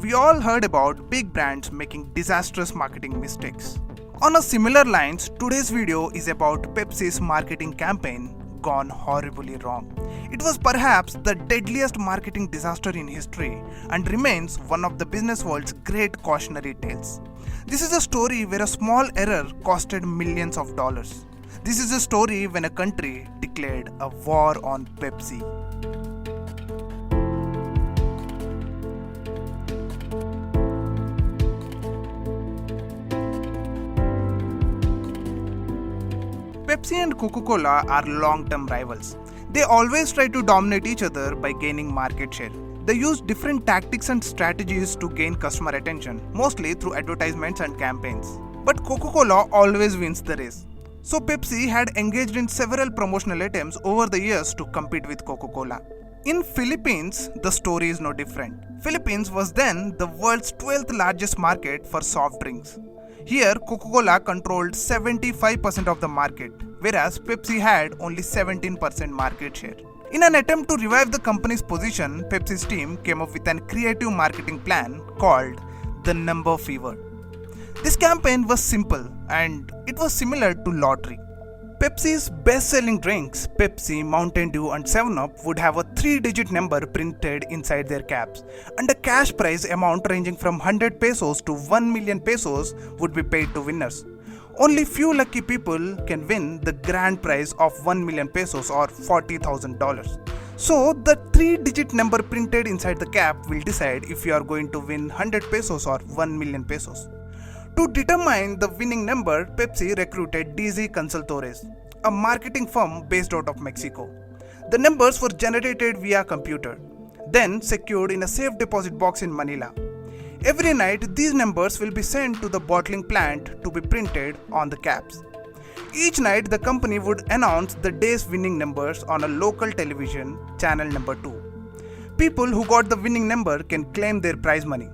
We all heard about big brands making disastrous marketing mistakes. On a similar lines, today's video is about Pepsi's marketing campaign gone horribly wrong. It was perhaps the deadliest marketing disaster in history and remains one of the business world's great cautionary tales. This is a story where a small error costed millions of dollars. This is a story when a country declared a war on Pepsi. Pepsi and Coca-Cola are long-term rivals. They always try to dominate each other by gaining market share. They use different tactics and strategies to gain customer attention, mostly through advertisements and campaigns. But Coca-Cola always wins the race. So Pepsi had engaged in several promotional attempts over the years to compete with Coca-Cola. In Philippines, the story is no different. Philippines was then the world's 12th largest market for soft drinks. Here, Coca-Cola controlled 75% of the market, whereas Pepsi had only 17% market share. In an attempt to revive the company's position, Pepsi's team came up with a creative marketing plan called the Number Fever. This campaign was simple and it was similar to lottery. Pepsi's best-selling drinks, Pepsi, Mountain Dew and 7-Up would have a 3-digit number printed inside their caps, and a cash prize amount ranging from 100 pesos to 1 million pesos would be paid to winners. Only few lucky people can win the grand prize of 1 million pesos or $40,000. So the 3-digit number printed inside the cap will decide if you are going to win 100 pesos or 1 million pesos. To determine the winning number, Pepsi recruited DZ Consultores, a marketing firm based out of Mexico. The numbers were generated via computer, then secured in a safe deposit box in Manila. Every night, these numbers will be sent to the bottling plant to be printed on the caps. Each night, the company would announce the day's winning numbers on a local television, channel number 2. People who got the winning number can claim their prize money.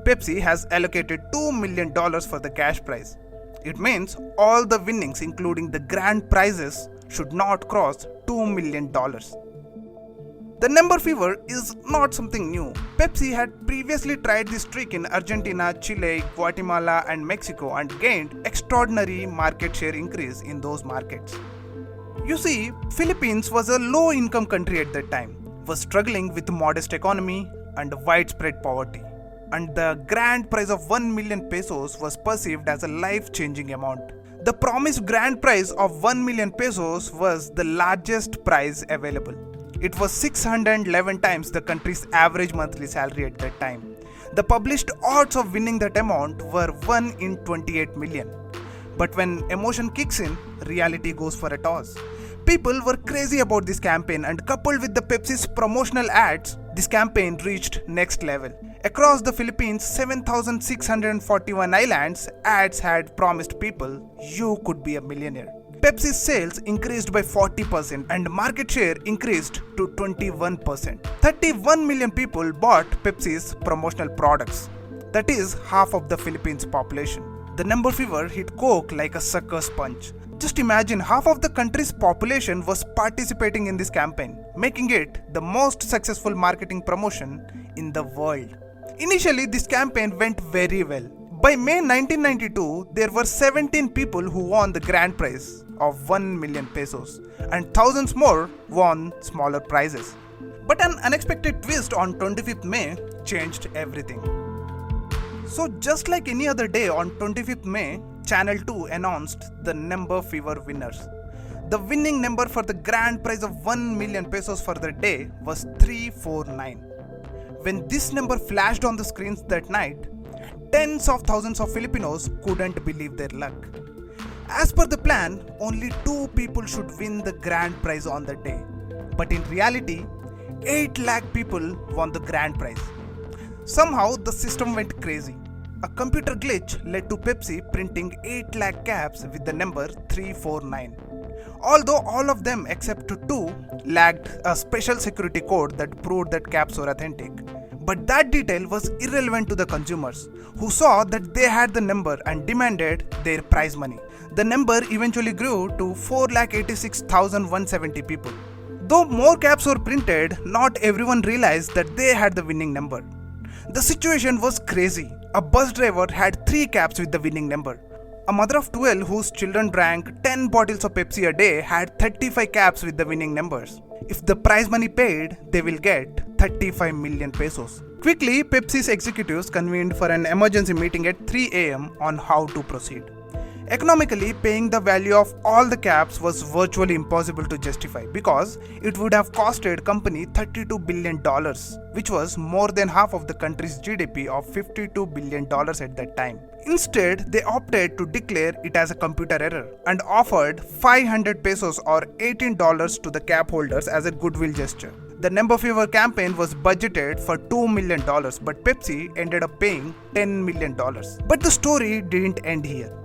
Pepsi has allocated $2 million for the cash prize. It means all the winnings, including the grand prizes, should not cross $2 million. The number fever is not something new. Pepsi had previously tried this trick in Argentina, Chile, Guatemala and Mexico and gained extraordinary market share increase in those markets. You see, Philippines was a low-income country at that time, was struggling with modest economy and widespread poverty. And the grand prize of 1 million pesos was perceived as a life-changing amount. The promised grand prize of 1 million pesos was the largest prize available. It was 611 times the country's average monthly salary at that time. The published odds of winning that amount were 1 in 28 million. But when emotion kicks in, reality goes for a toss. People were crazy about this campaign, and coupled with the Pepsi's promotional ads, this campaign reached next level. Across the Philippines' 7,641 islands, ads had promised people, you could be a millionaire. Pepsi's sales increased by 40% and market share increased to 21%. 31 million people bought Pepsi's promotional products. That is half of the Philippines' population. The number fever hit Coke like a sucker punch. Just imagine, half of the country's population was participating in this campaign, making it the most successful marketing promotion in the world. Initially, this campaign went very well. By May 1992, there were 17 people who won the grand prize of 1 million pesos, and thousands more won smaller prizes. But an unexpected twist on 25th May changed everything. So just like any other day on 25th May, Channel 2 announced the number fever winners. The winning number for the grand prize of 1 million pesos for the day was 349. When this number flashed on the screens that night, tens of thousands of Filipinos couldn't believe their luck. As per the plan, only 2 people should win the grand prize on the day. But in reality, 8 lakh people won the grand prize. Somehow the system went crazy. A computer glitch led to Pepsi printing 8 lakh caps with the number 349. Although all of them except 2 lacked a special security code that proved that caps were authentic. But that detail was irrelevant to the consumers, who saw that they had the number and demanded their prize money. The number eventually grew to 4,86,170 people. Though more caps were printed, not everyone realized that they had the winning number. The situation was crazy. A bus driver had 3 cabs with the winning number. A mother of 12 whose children drank 10 bottles of Pepsi a day had 35 cabs with the winning numbers. If the prize money paid, they will get 35 million pesos. Quickly, Pepsi's executives convened for an emergency meeting at 3 am on how to proceed. Economically, paying the value of all the cabs was virtually impossible to justify because it would have costed company $32 billion, which was more than half of the country's GDP of $52 billion at that time. Instead, they opted to declare it as a computer error and offered 500 pesos or $18 to the cab holders as a goodwill gesture. The Number Fever campaign was budgeted for $2 million, but Pepsi ended up paying $10 million. But the story didn't end here.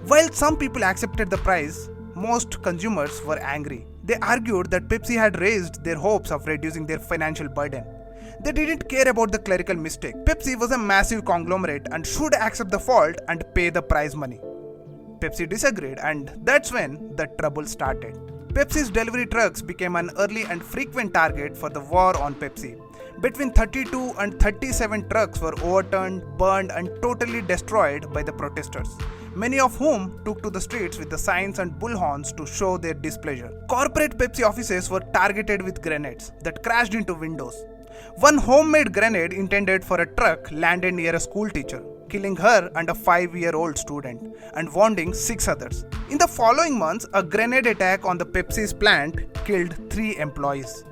While some people accepted the price, most consumers were angry. They argued that Pepsi had raised their hopes of reducing their financial burden. They didn't care about the clerical mistake. Pepsi was a massive conglomerate and should accept the fault and pay the prize money. Pepsi disagreed, and that's when the trouble started. Pepsi's delivery trucks became an early and frequent target for the war on Pepsi. Between 32 and 37 trucks were overturned, burned, and totally destroyed by the protesters, many of whom took to the streets with the signs and bullhorns to show their displeasure. Corporate Pepsi offices were targeted with grenades that crashed into windows. One homemade grenade intended for a truck landed near a school teacher, killing her and a 5-year-old student, and wounding 6 others. In the following months, a grenade attack on the Pepsi's plant killed 3 employees.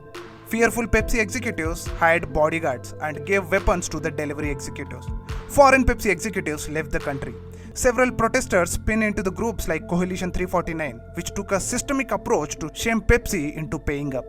Fearful Pepsi executives hired bodyguards and gave weapons to the delivery executives. Foreign Pepsi executives left the country. Several protesters spun into the groups like Coalition 349, which took a systemic approach to shame Pepsi into paying up.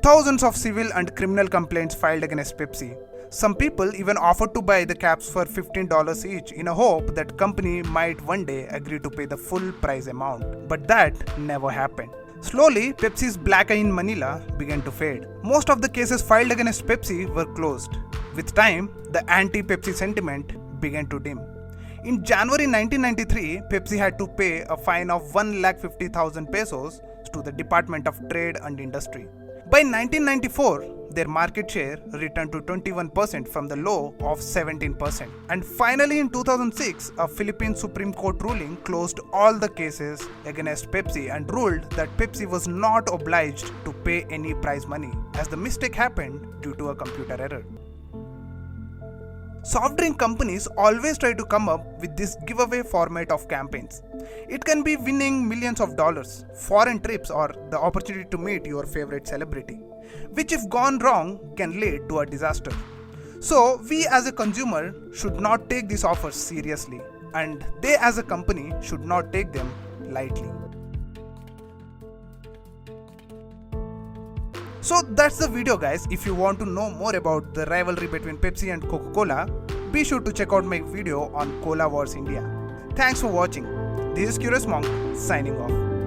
Thousands of civil and criminal complaints filed against Pepsi. Some people even offered to buy the caps for $15 each in a hope that company might one day agree to pay the full price amount. But that never happened. Slowly, Pepsi's black eye in Manila began to fade. Most of the cases filed against Pepsi were closed. With time, the anti-Pepsi sentiment began to dim. In January 1993, Pepsi had to pay a fine of 1,50,000 pesos to the Department of Trade and Industry. By 1994, their market share returned to 21% from the low of 17%. And finally in 2006, a Philippine Supreme Court ruling closed all the cases against Pepsi and ruled that Pepsi was not obliged to pay any prize money, as the mistake happened due to a computer error. Soft drink companies always try to come up with this giveaway format of campaigns. It can be winning millions of dollars, foreign trips, or the opportunity to meet your favorite celebrity, which if gone wrong can lead to a disaster. So we as a consumer should not take these offers seriously, and they as a company should not take them lightly. So that's the video, guys. If you want to know more about the rivalry between Pepsi and Coca-Cola, be sure to check out my video on Cola Wars India. Thanks for watching. This is Curious Monk signing off.